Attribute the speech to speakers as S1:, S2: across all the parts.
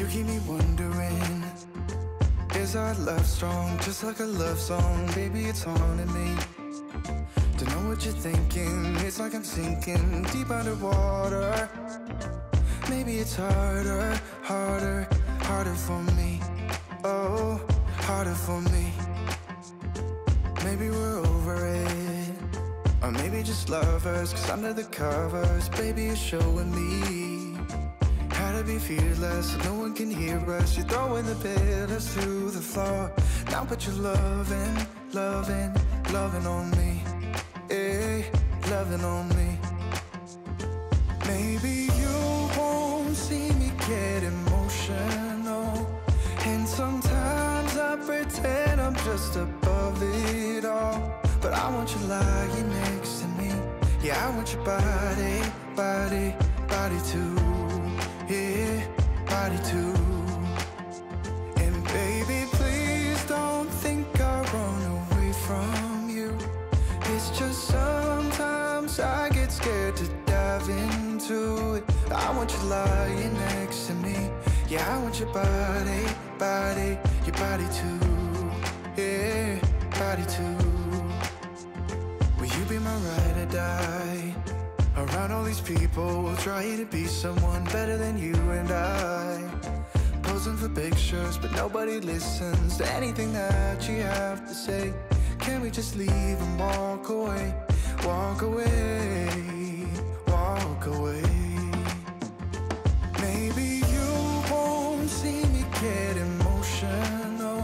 S1: keep me wondering, is our love strong? Just like a love song, baby, it's haunting me. Don't know what you're thinking, it's like I'm sinking deep underwater. Maybe it's harder, harder, harder for me. Oh, harder for me. Maybe we're over it, or maybe just lovers, 'cause under the covers, baby, you're showing me how to be fearless, so no one can hear us. You're throwing the pillars through the floor. Now put your loving, loving, loving on me. Eh, loving on me. Maybe you won't see me get emotional, and sometimes I pretend I'm just above it all. But I want you lying next to me. Yeah, I want your body, body, body too. Yeah, body too. And baby, please don't think I'll run away from you. It's just sometimes I get scared to dive into it. I want you lying next to me. Yeah, I want your body, body, your body too. Yeah, body too. Will you be my ride or die? Around all these people, we'll try to be someone better than you and I. Posing for pictures, but nobody listens to anything that you have to say. Can we just leave and walk away? Walk away, walk away. Maybe you won't see me get emotional,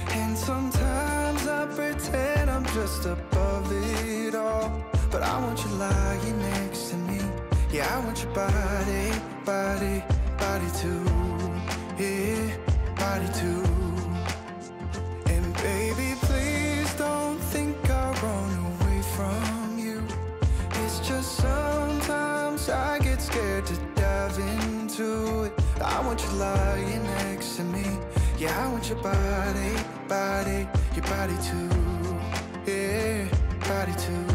S1: and sometimes I pretend I'm just above it all. But I want you lying next to me. Yeah, I want your body, body, body too. Yeah, body too. And baby, please don't think I'll run away from you. It's just sometimes I get scared to dive into it. I want you lying next to me. Yeah, I want your body, body, your body too. Yeah, body too.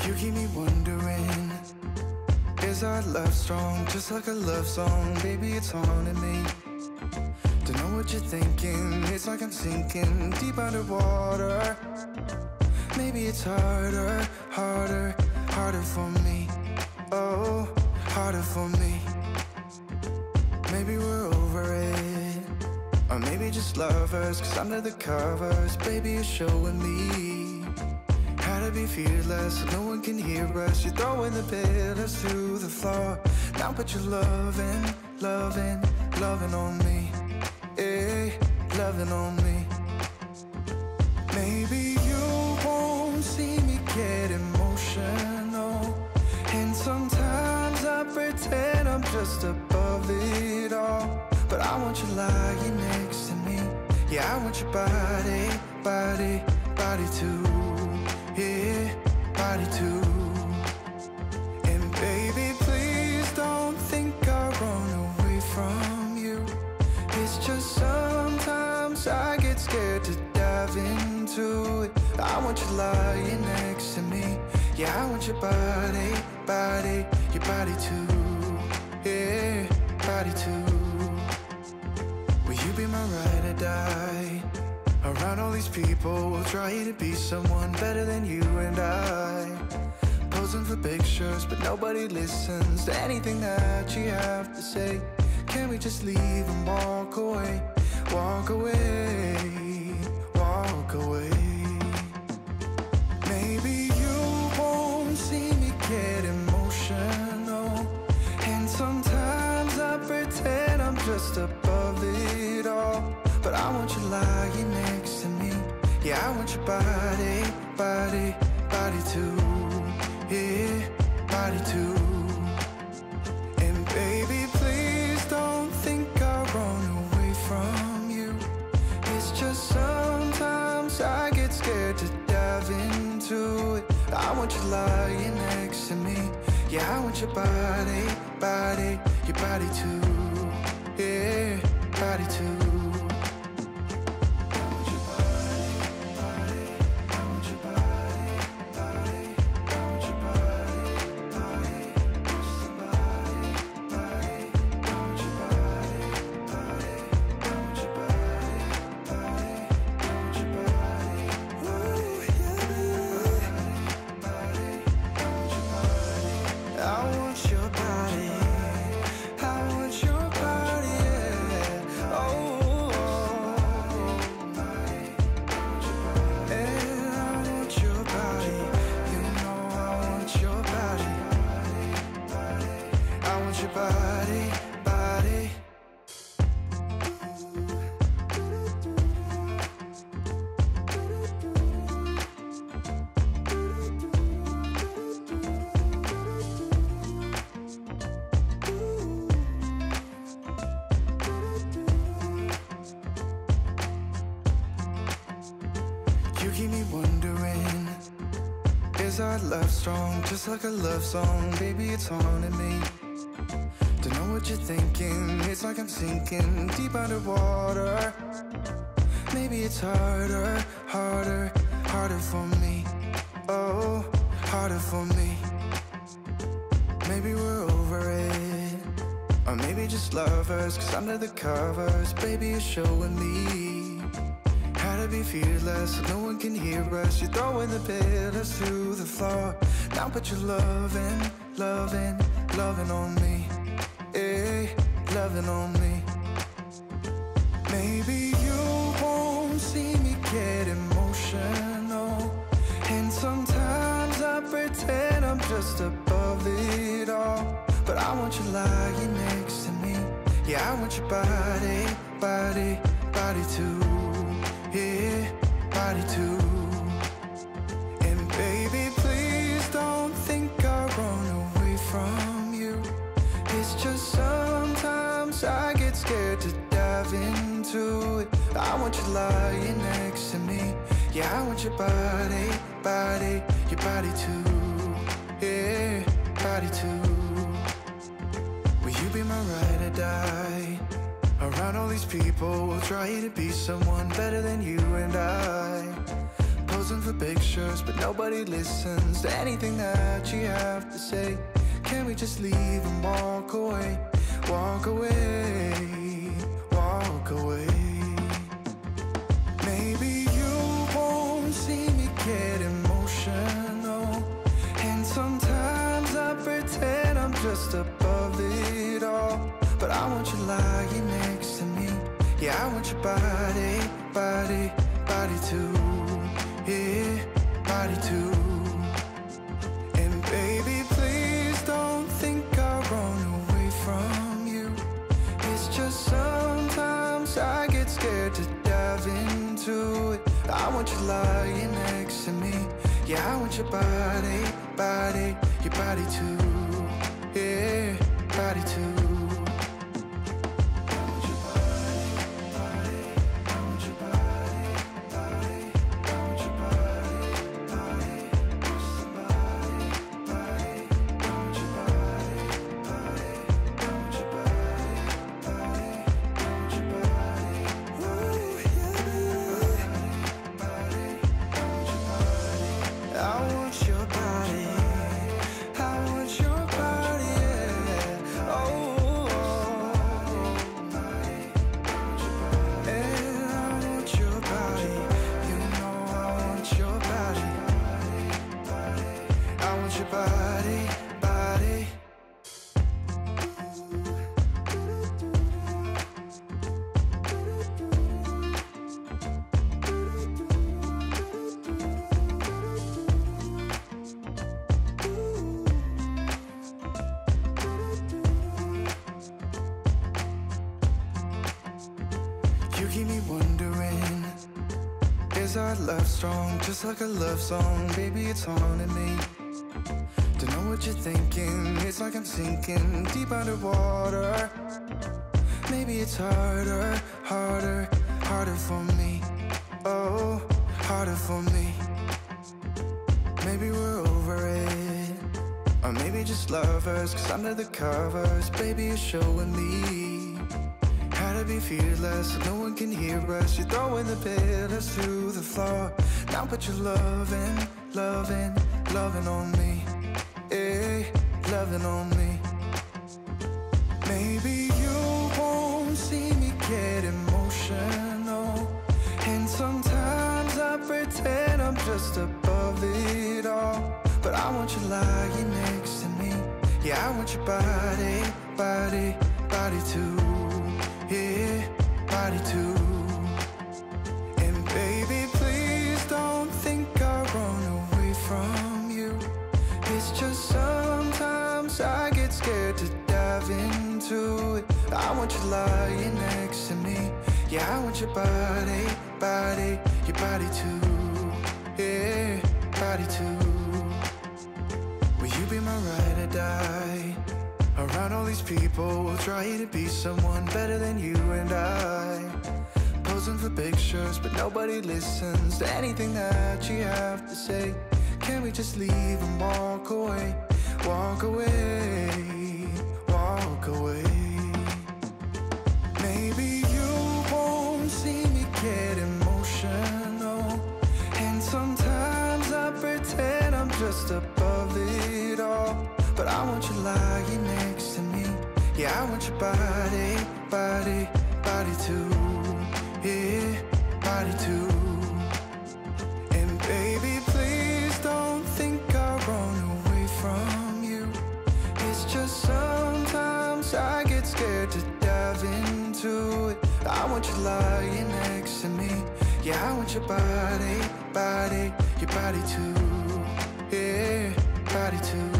S1: You keep me wondering, is our love strong? Just like a love song, baby, it's haunting me. Don't know what you're thinking, it's like I'm sinking deep underwater. Maybe it's harder, harder, harder for me. Oh, harder for me. Maybe we're over it, or maybe just lovers, 'cause under the covers, baby, you're showing me how to be fearless, so no one can hear us. You're throwing the pillars through the floor. Now put your loving, loving, loving on me. Eh, loving on me. Maybe you won't see me get emotional, and sometimes I pretend I'm just above it all. But I want you lying next to me. Yeah, I want your body, body, body too. Yeah, body too. And baby, please don't think I'll run away from you. It's just sometimes I get scared to dive into it. I want you lying next to me. Yeah, I want your body, body, your body too. Yeah, body too. Will you be my ride or die? Around all these people, we'll try to be someone better than you and I. Posing for pictures, but nobody listens to anything that you have to say. Can we just leave and walk away? Walk away, walk away. Maybe you won't see me get emotional, and sometimes I pretend I'm just above it all. But I want you lying next to me. Yeah, I want your body, body, body too. Yeah, body too. And baby, please don't think I'll run away from you. It's just sometimes I get scared to dive into it. I want you lying next to me. Yeah, I want your body, body, your body too. Yeah, body too. You keep me wondering, is our love strong? Just like a love song, baby, it's haunting me. Don't know what you're thinking, it's like I'm sinking deep underwater. Maybe it's harder, harder, harder for me. Oh, harder for me. Maybe we're over it, or maybe just lovers, 'cause under the covers, baby, you're showing me how to be fearless, so no one can hear us. You're throwing the pillars through the floor. Now put your loving, loving, loving on me. Eh, loving on me. Maybe you won't see me get emotional, and sometimes I pretend I'm just above it all. But I want you lying next to me. Yeah, I want your body, body, body too. Yeah, body too. And baby, please don't think I'll run away from you. It's just sometimes I get scared to dive into it. I want you lying next to me. Yeah, I want your body, body, your body too. Yeah, body too. Will you be my ride or die? Around all these people, we'll try to be someone better than you and I. Posing for pictures, but nobody listens to anything that you have to say. Can we just leave and walk away? Walk away, walk away. Maybe you won't see me get emotional, and sometimes I pretend I'm just above it all. But I want you lying next to me. Yeah, I want your body, body, body too. Yeah, body too. And baby, please don't think I'll run away from you. It's just sometimes I get scared to dive into it. I want you lying next to me. Yeah, I want your body, body, your body too. Yeah, body too. your body, body. You keep me wondering, is our love strong, just like a love song? Baby, it's haunting me. Don't know what you're thinking, it's like I'm sinking deep underwater. Maybe it's harder, harder, harder for me. Oh, harder for me. Maybe we're over it, or maybe just lovers, 'cause under the covers, baby, you're showing me how to be fearless, so no one can hear us. You're throwing the pillars to the floor. Now put your loving, loving, loving on me. Eh, loving on me. Maybe you won't see me get emotional, and sometimes I pretend I'm just above it all. But I want you lying next to me. Yeah, I want your body, body, body too. Yeah, body too. And baby, please don't think I'll run away from you. It's just sometimes I get scared to dive into it. I want you lying next to me. Yeah, I want your body, body, your body too. Yeah, body too. Will you be my ride or die? Around all these people, we'll try to be someone better than you and I. Posing for pictures, but nobody listens to anything that you have to say. Can we just leave and walk away? Walk away, walk away. Maybe you won't see me get emotional, and sometimes I pretend I'm just above it all. But I want you lying next to me. Yeah, I want your body, body, body too. Yeah, body too. And baby, please don't think I'll run away from you. It's just sometimes I get scared to dive into it. I want you lying next to me. Yeah, I want your body, body, your body too. Yeah, body too.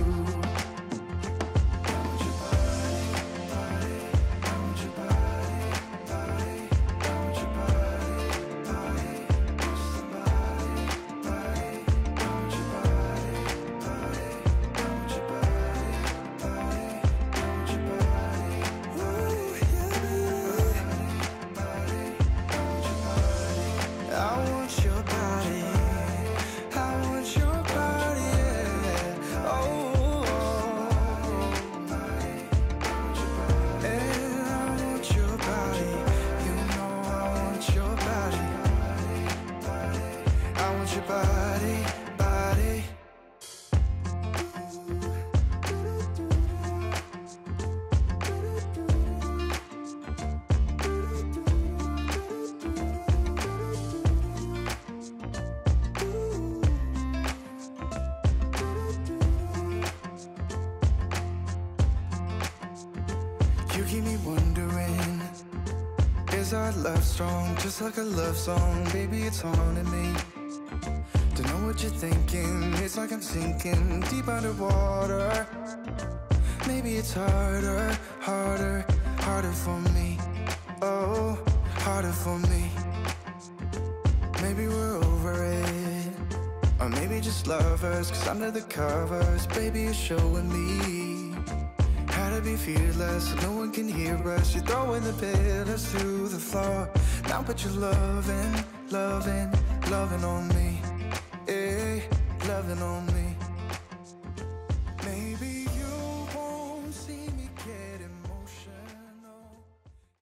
S1: Body, body. You keep me wondering, is our love strong, just like a love song? Baby, it's haunting me. Don't know what you're thinking, it's like I'm sinking deep underwater. Maybe it's harder, harder, harder for me. Oh, harder for me. Maybe we're over it, or maybe just lovers, 'cause under the covers, baby, you're showing me how to be fearless, so no one can hear us. You're throwing the pillars to the floor. Now put your loving, loving, loving on me. Eh, loving on me.